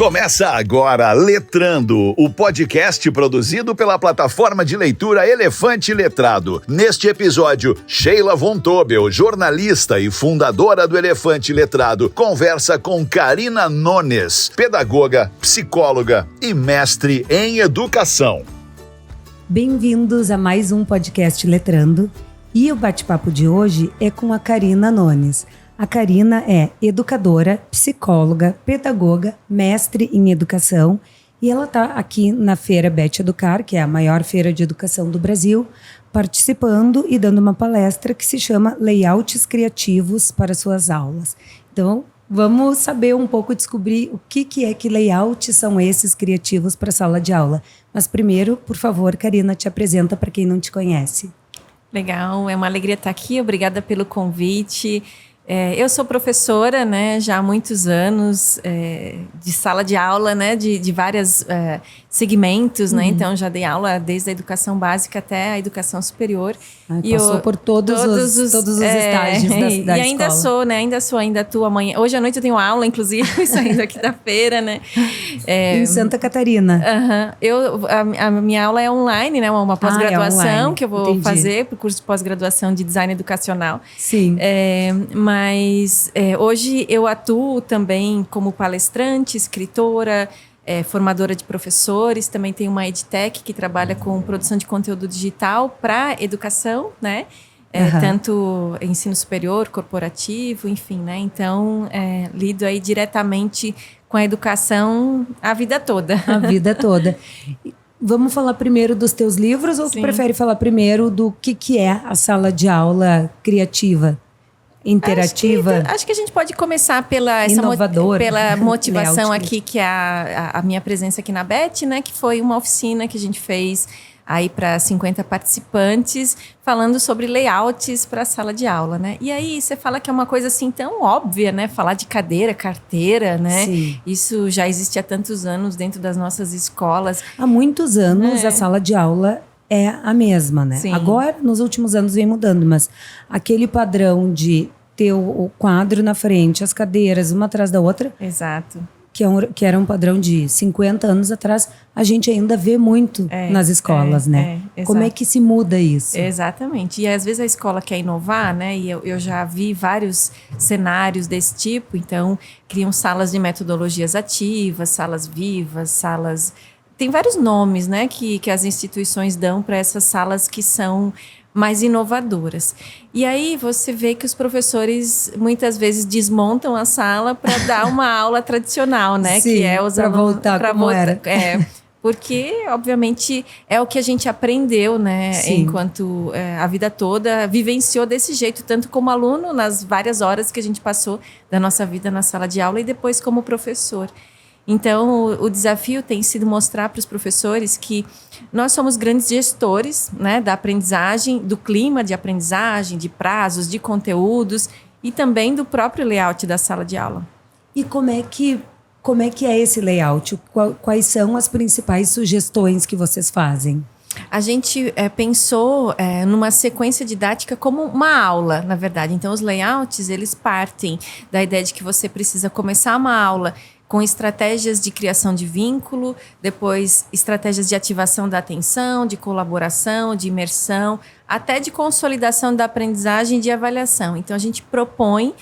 Começa agora Letrando, o podcast produzido pela plataforma de leitura Elefante Letrado. Neste episódio, Sheila von Tobel, jornalista e fundadora do Elefante Letrado, conversa com Karina Nones, pedagoga, psicóloga e mestre em educação. Bem-vindos a mais um podcast Letrando, e o bate-papo de hoje é com a Karina Nones. A Karina é educadora, psicóloga, pedagoga, mestre em educação, e ela está aqui na Feira Bete Educar, que é a maior feira de educação do Brasil, participando e dando uma palestra que se chama Layouts Criativos para Suas Aulas. Então, vamos saber um pouco, descobrir o que é que layouts são esses criativos para a sala de aula. Mas primeiro, por favor, Karina, te apresenta para quem não te conhece. Legal, é uma alegria estar aqui, obrigada pelo convite. Eu sou professora, né, já há muitos anos, de sala de aula, né, de vários segmentos, né, então já dei aula desde a educação básica até a educação superior. Passou por todos os estágios da e ainda escola. Ainda atuo amanhã. Hoje à noite eu tenho aula, inclusive, saindo aqui da feira, né. Em Santa Catarina. A minha aula é online, né, uma pós-graduação que eu vou fazer, para o curso de pós-graduação de design educacional. Sim. Mas hoje eu atuo também como palestrante, escritora, formadora de professores. Também tenho uma EdTech que trabalha com produção de conteúdo digital para educação, né? Tanto ensino superior, corporativo, enfim, né? Então, lido aí diretamente com a educação a vida toda. A vida toda. Vamos falar primeiro dos teus livros ou tu prefere falar primeiro do que é a sala de aula criativa? Interativa? Acho que a gente pode começar pela motivação aqui, que é a minha presença aqui na BET, né? Que foi uma oficina que a gente fez aí para 50 participantes, falando sobre layouts para a sala de aula, né? E aí você fala que é uma coisa assim tão óbvia, né? Falar de cadeira, carteira, né? Sim. Isso já existe há tantos anos dentro das nossas escolas. Há muitos anos a sala de aula é a mesma, né? Sim. Agora, nos últimos anos, vem mudando, mas aquele padrão de ter o quadro na frente, as cadeiras, uma atrás da outra. Exato. Que era um padrão de 50 anos atrás, a gente ainda vê muito nas escolas, né? Como é que se muda isso? Exatamente. E às vezes a escola quer inovar, né? E eu já vi vários cenários desse tipo. Então, criam salas de metodologias ativas, salas vivas, salas... Tem vários nomes, né, que as instituições dão para essas salas que são mais inovadoras. E aí você vê que os professores muitas vezes desmontam a sala para dar uma aula tradicional, né? Sim, que é os alunos voltar como era. Porque, obviamente, é o que a gente aprendeu, né? Sim. Enquanto a vida toda vivenciou desse jeito, tanto como aluno, nas várias horas que a gente passou da nossa vida na sala de aula e depois como professor. Então, o desafio tem sido mostrar para os professores que nós somos grandes gestores, né, da aprendizagem, do clima de aprendizagem, de prazos, de conteúdos e também do próprio layout da sala de aula. E como é que é esse layout? Quais são as principais sugestões que vocês fazem? A gente pensou numa sequência didática como uma aula, na verdade. Então, os layouts, eles partem da ideia de que você precisa começar uma aula com estratégias de criação de vínculo, depois estratégias de ativação da atenção, de colaboração, de imersão, até de consolidação da aprendizagem e de avaliação. Então, a gente propõe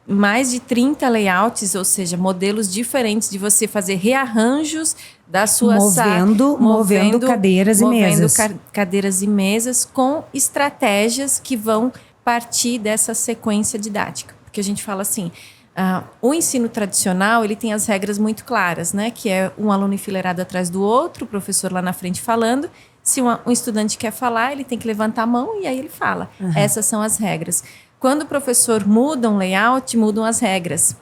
mais de 30 layouts, ou seja, modelos diferentes de você fazer rearranjos da sua sala. Movendo cadeiras e mesas. Cadeiras e mesas com estratégias que vão partir dessa sequência didática. Porque a gente fala assim... o ensino tradicional, ele tem as regras muito claras, né? Que é um aluno enfileirado atrás do outro, o professor lá na frente falando. Se um estudante quer falar, ele tem que levantar a mão e aí ele fala. Uhum. Essas são as regras. Quando o professor muda um layout, mudam as regras.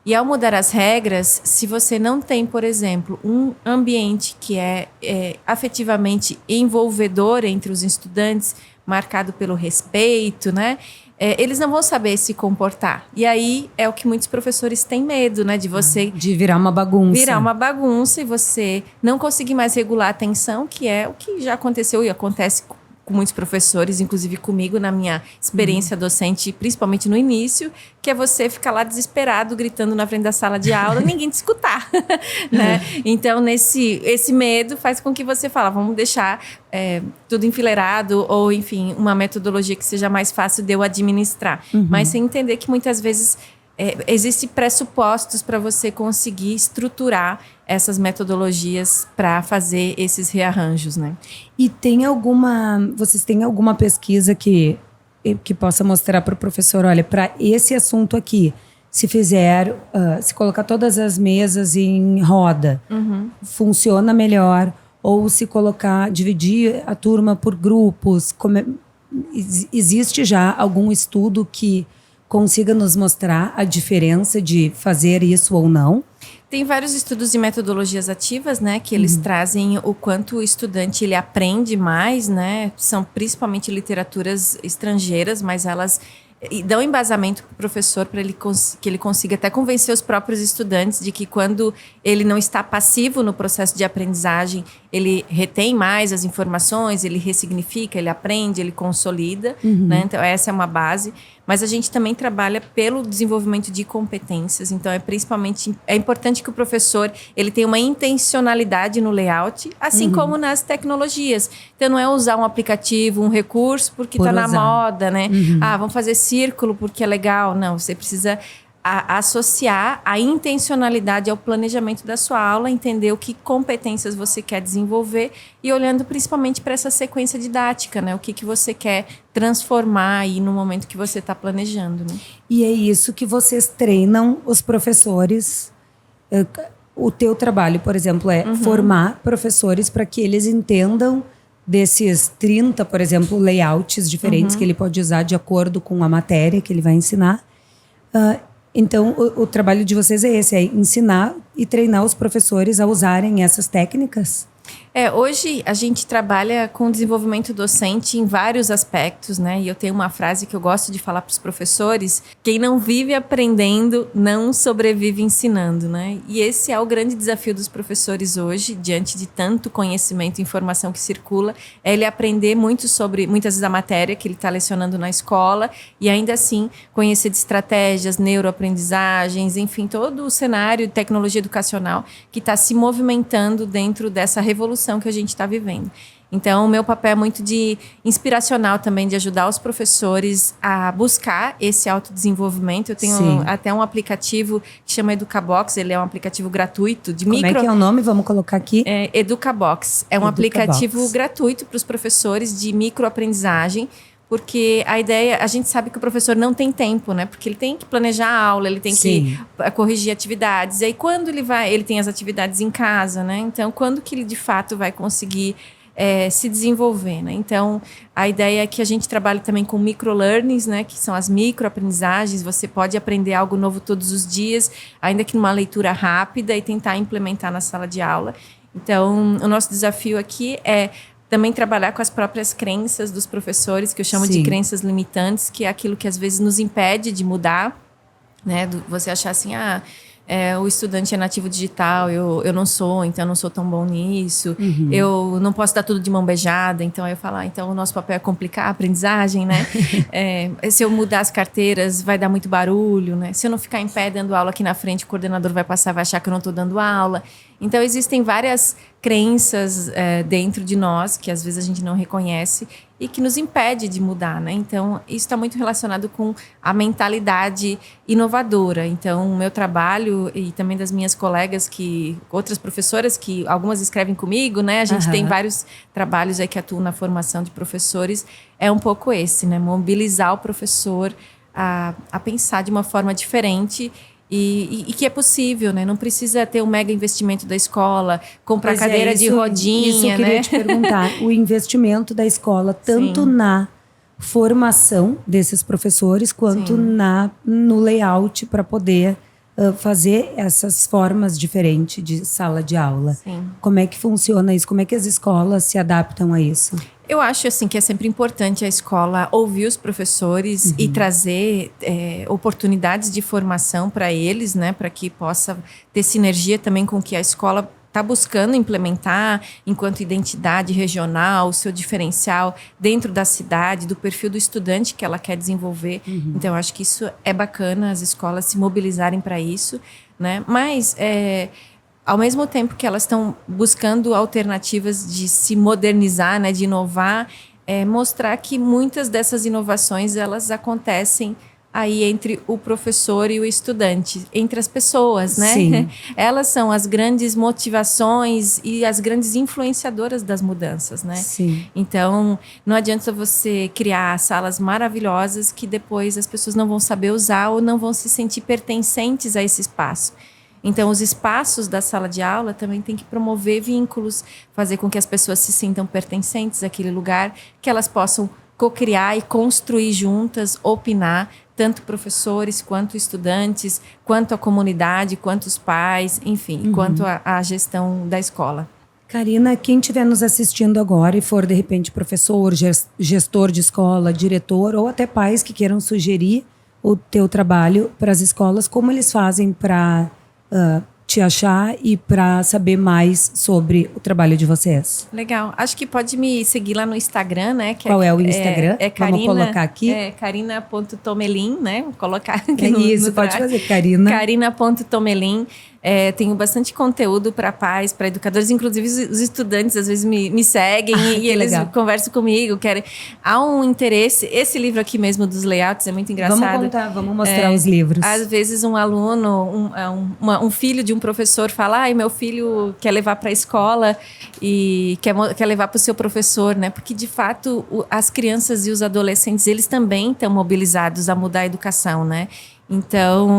E ao mudar as regras, se você não tem, por exemplo, um ambiente que é afetivamente envolvedor entre os estudantes, marcado pelo respeito, né? Eles não vão saber se comportar. E aí é o que muitos professores têm medo, né? De virar uma bagunça. Virar uma bagunça e você não conseguir mais regular a atenção, que é o que já aconteceu e acontece com muitos professores, inclusive comigo na minha experiência docente, principalmente no início, que é você ficar lá desesperado, gritando na frente da sala de aula, ninguém te escutar, né? Então, esse medo faz com que você fale, vamos deixar tudo enfileirado, ou enfim, uma metodologia que seja mais fácil de eu administrar. Mas sem entender que muitas vezes existem pressupostos para você conseguir estruturar essas metodologias para fazer esses rearranjos, né? E vocês têm alguma pesquisa que possa mostrar para o professor, olha, para esse assunto aqui, se colocar todas as mesas em roda, funciona melhor, ou se dividir a turma por grupos, existe já algum estudo que consiga nos mostrar a diferença de fazer isso ou não? Tem vários estudos de metodologias ativas, né, que eles trazem o quanto o estudante ele aprende mais, né, são principalmente literaturas estrangeiras, mas elas dão embasamento para o professor para que ele consiga até convencer os próprios estudantes de que quando ele não está passivo no processo de aprendizagem, ele retém mais as informações, ele ressignifica, ele aprende, ele consolida, né? Então essa é uma base. Mas a gente também trabalha pelo desenvolvimento de competências. Então é importante que o professor ele tenha uma intencionalidade no layout, assim como nas tecnologias. Então não é usar um aplicativo, um recurso porque está na moda, né? Vamos fazer círculo porque é legal. Não, você precisa associar a intencionalidade ao planejamento da sua aula, entender o que competências você quer desenvolver e olhando principalmente para essa sequência didática, né? O que você quer transformar aí no momento que você está planejando, né? E é isso que vocês treinam os professores. O teu trabalho, por exemplo, é formar professores para que eles entendam desses 30, por exemplo, layouts diferentes que ele pode usar de acordo com a matéria que ele vai ensinar. Então, o trabalho de vocês é esse, é ensinar e treinar os professores a usarem essas técnicas? Hoje a gente trabalha com desenvolvimento docente em vários aspectos, né? E eu tenho uma frase que eu gosto de falar para os professores: quem não vive aprendendo, não sobrevive ensinando, né? E esse é o grande desafio dos professores hoje, diante de tanto conhecimento e informação que circula, é ele aprender muito sobre, muitas vezes, a matéria que ele está lecionando na escola e ainda assim conhecer de estratégias, neuroaprendizagens, enfim, todo o cenário de tecnologia educacional que está se movimentando dentro dessa revolução que a gente está vivendo. Então, o meu papel é muito inspiracional também, de ajudar os professores a buscar esse autodesenvolvimento. Eu tenho até um aplicativo que chama Educabox, ele é um aplicativo gratuito de Como é que é o nome? Vamos colocar aqui. Educabox. É um aplicativo gratuito para os professores de microaprendizagem, porque a ideia, a gente sabe que o professor não tem tempo, né? Porque ele tem que planejar a aula, ele tem que corrigir atividades. E aí, quando ele tem as atividades em casa, né? Então, quando que ele, de fato, vai conseguir se desenvolver, né? Então, a ideia é que a gente trabalhe também com microlearnings, né? Que são as microaprendizagens. Você pode aprender algo novo todos os dias, ainda que numa leitura rápida, e tentar implementar na sala de aula. Então, o nosso desafio aqui é também trabalhar com as próprias crenças dos professores, que eu chamo de crenças limitantes, que é aquilo que às vezes nos impede de mudar, né? Você achar assim, o estudante é nativo digital, eu não sou, então eu não sou tão bom nisso. Eu não posso dar tudo de mão beijada, então eu falo, então o nosso papel é complicar a aprendizagem, né? Se eu mudar as carteiras, vai dar muito barulho, né? Se eu não ficar em pé dando aula aqui na frente, o coordenador vai passar, vai achar que eu não estou dando aula. Então, existem várias crenças dentro de nós, que às vezes a gente não reconhece, e que nos impede de mudar, né? Então, isso está muito relacionado com a mentalidade inovadora. Então, o meu trabalho, e também das minhas colegas, outras professoras, que algumas escrevem comigo, né? A gente tem vários trabalhos aí que atuam na formação de professores. É um pouco esse, né? Mobilizar o professor a pensar de uma forma diferente. E que é possível, né? Não precisa ter um mega investimento da escola, comprar cadeira de rodinha, isso eu queria te perguntar. O investimento da escola, tanto na formação desses professores, quanto no layout para poder fazer essas formas diferentes de sala de aula. Como é que funciona isso? Como é que as escolas se adaptam a isso? Eu acho assim que é sempre importante a escola ouvir os professores e trazer oportunidades de formação para eles, né, para que possa ter sinergia também com o que a escola está buscando implementar enquanto identidade regional, o seu diferencial dentro da cidade, do perfil do estudante que ela quer desenvolver. Então, eu acho que isso é bacana, as escolas se mobilizarem para isso, né? Mas, ao mesmo tempo que elas estão buscando alternativas de se modernizar, né, de inovar, mostrar que muitas dessas inovações elas acontecem aí entre o professor e o estudante, entre as pessoas, né? Sim. Elas são as grandes motivações e as grandes influenciadoras das mudanças, né? Sim. Então, não adianta você criar salas maravilhosas que depois as pessoas não vão saber usar ou não vão se sentir pertencentes a esse espaço. Então, os espaços da sala de aula também tem que promover vínculos, fazer com que as pessoas se sintam pertencentes àquele lugar, que elas possam co-criar e construir juntas, opinar, tanto professores, quanto estudantes, quanto a comunidade, quanto os pais, enfim, quanto a gestão da escola. Karina, quem estiver nos assistindo agora e for, de repente, professor, gestor de escola, diretor, ou até pais que queiram sugerir o teu trabalho para as escolas, como eles fazem para te achar e para saber mais sobre o trabalho de vocês? Legal. Acho que pode me seguir lá no Instagram, né? Que Qual é o Instagram? Karina, vamos colocar aqui. Karina.tomelin, né? Vou colocar aqui Isso, pode fazer, Karina. Karina.tomelin. Tenho bastante conteúdo para pais, para educadores, inclusive os estudantes às vezes me seguem e eles conversam comigo, querem. Há um interesse. Esse livro aqui mesmo dos layouts é muito engraçado. Vamos mostrar os livros. Às vezes um aluno, um filho de um professor fala: ai, meu filho quer levar para a escola e quer levar para o seu professor, né? Porque de fato as crianças e os adolescentes eles também estão mobilizados a mudar a educação, né? Então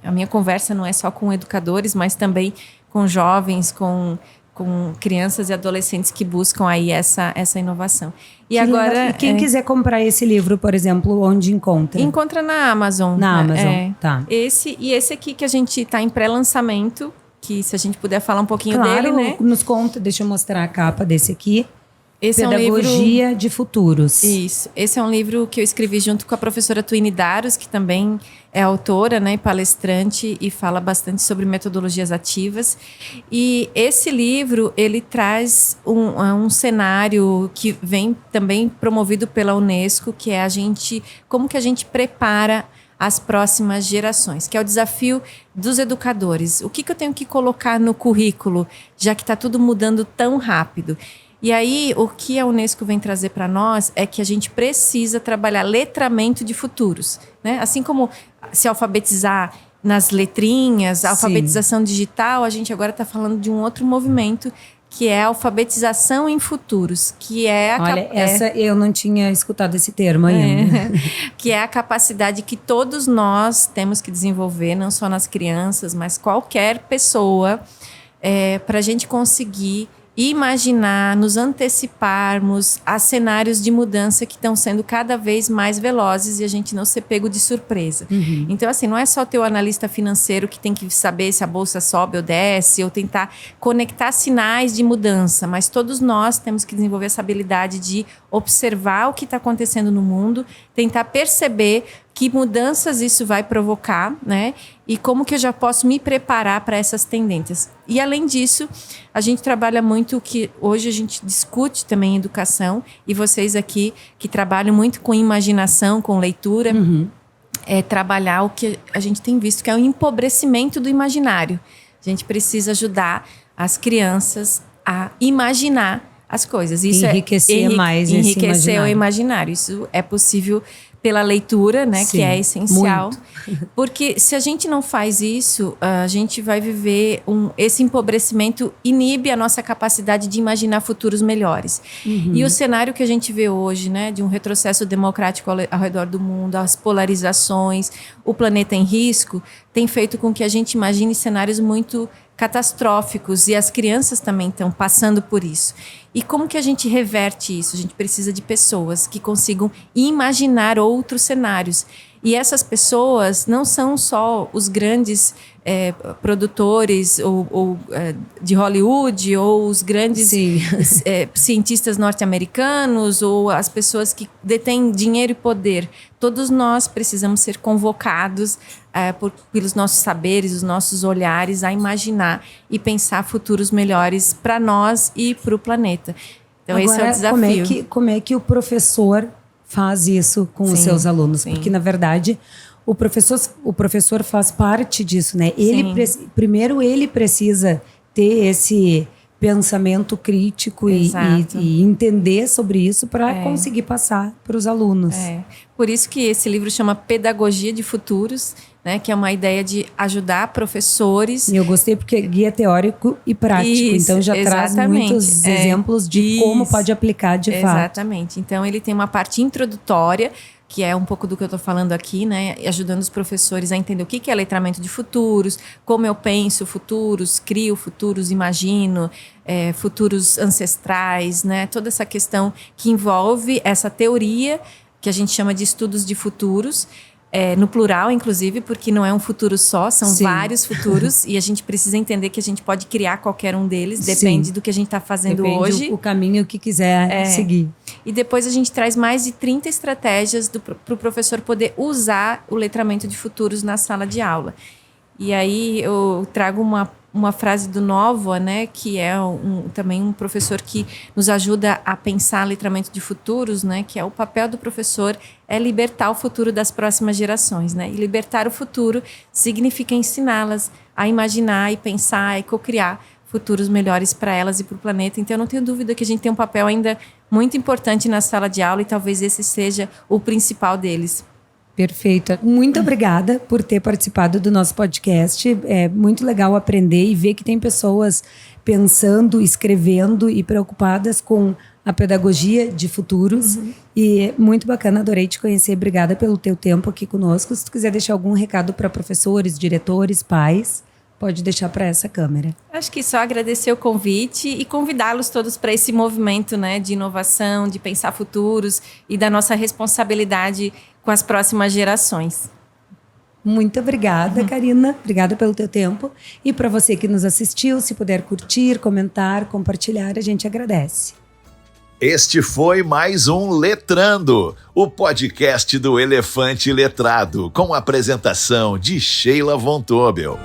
a minha conversa não é só com educadores, mas também com jovens, com crianças e adolescentes que buscam aí essa inovação. E agora, e quem quiser comprar esse livro, por exemplo, onde encontra? Encontra na Amazon. Na Amazon, tá. Esse aqui que a gente está em pré-lançamento, que se a gente puder falar um pouquinho dele, né? Nos conta, deixa eu mostrar a capa desse aqui. Esse Pedagogia é um livro de Futuros. Isso. Esse é um livro que eu escrevi junto com a professora Twine Daros, que também é autora, né, e palestrante e fala bastante sobre metodologias ativas. E esse livro, ele traz um cenário que vem também promovido pela Unesco, que é como que a gente prepara as próximas gerações, que é o desafio dos educadores. O que eu tenho que colocar no currículo, já que está tudo mudando tão rápido? E aí, o que a Unesco vem trazer para nós é que a gente precisa trabalhar letramento de futuros, né? Assim como se alfabetizar nas letrinhas, a alfabetização digital, a gente agora está falando de um outro movimento, que é a alfabetização em futuros, que é eu não tinha escutado esse termo ainda. Que é a capacidade que todos nós temos que desenvolver, não só nas crianças, mas qualquer pessoa, para a gente conseguir imaginar, nos anteciparmos a cenários de mudança que estão sendo cada vez mais velozes e a gente não ser pego de surpresa. Então, assim, não é só ter o analista financeiro que tem que saber se a bolsa sobe ou desce, ou tentar conectar sinais de mudança, mas todos nós temos que desenvolver essa habilidade de observar o que está acontecendo no mundo, tentar perceber que mudanças isso vai provocar, né? E como que eu já posso me preparar para essas tendências. E, além disso, a gente trabalha muito que hoje a gente discute também educação, e vocês aqui que trabalham muito com imaginação, com leitura, trabalhar o que a gente tem visto, que é o empobrecimento do imaginário. A gente precisa ajudar as crianças a imaginar as coisas. Isso enriquecer o imaginário. Isso é possível pela leitura, né? Sim, que é essencial. Muito. Porque se a gente não faz isso, a gente vai viver esse empobrecimento inibe a nossa capacidade de imaginar futuros melhores. E o cenário que a gente vê hoje, né? De um retrocesso democrático ao redor do mundo, as polarizações, o planeta em risco, tem feito com que a gente imagine cenários muito catastróficos, e as crianças também estão passando por isso. E como que a gente reverte isso? A gente precisa de pessoas que consigam imaginar outros cenários. E essas pessoas não são só os grandes produtores de Hollywood, ou os grandes cientistas norte-americanos, ou as pessoas que detêm dinheiro e poder. Todos nós precisamos ser convocados pelos nossos saberes, os nossos olhares, a imaginar e pensar futuros melhores para nós e para o planeta. Então, agora, esse é o desafio. Como é que o professor faz isso com os seus alunos? Sim. Porque, na verdade, o professor faz parte disso, né? Primeiro ele precisa ter esse pensamento crítico e entender sobre isso para conseguir passar para os alunos. Por isso que esse livro chama Pedagogia de Futuros, né, que é uma ideia de ajudar professores. E eu gostei porque é guia teórico e prático, então já traz muitos exemplos de como pode aplicar de fato. Exatamente. Então ele tem uma parte introdutória, que é um pouco do que eu estou falando aqui, né? Ajudando os professores a entender o que é letramento de futuros, como eu penso futuros, crio futuros, imagino, futuros ancestrais, né? Toda essa questão que envolve essa teoria que a gente chama de estudos de futuros, no plural, inclusive, porque não é um futuro só, são vários futuros e a gente precisa entender que a gente pode criar qualquer um deles, depende do que a gente está fazendo hoje. O caminho que quiser seguir. E depois a gente traz mais de 30 estratégias para o professor poder usar o letramento de futuros na sala de aula. E aí eu trago uma frase do Novoa, né, que é também um professor que nos ajuda a pensar letramento de futuros, né, que é o papel do professor é libertar o futuro das próximas gerações, né? E libertar o futuro significa ensiná-las a imaginar e pensar e co-criar futuros melhores para elas e para o planeta. Então eu não tenho dúvida que a gente tem um papel ainda muito importante na sala de aula e talvez esse seja o principal deles. Perfeito. Muito obrigada por ter participado do nosso podcast. É muito legal aprender e ver que tem pessoas pensando, escrevendo e preocupadas com a pedagogia de futuros. E muito bacana, adorei te conhecer. Obrigada pelo teu tempo aqui conosco. Se tu quiser deixar algum recado para professores, diretores, pais, pode deixar para essa câmera. Acho que só agradecer o convite e convidá-los todos para esse movimento, né, de inovação, de pensar futuros e da nossa responsabilidade com as próximas gerações. Muito obrigada, Karina. Obrigada pelo teu tempo. E para você que nos assistiu, se puder curtir, comentar, compartilhar, a gente agradece. Este foi mais um Letrando, o podcast do Elefante Letrado, com a apresentação de Sheila Von Tobel.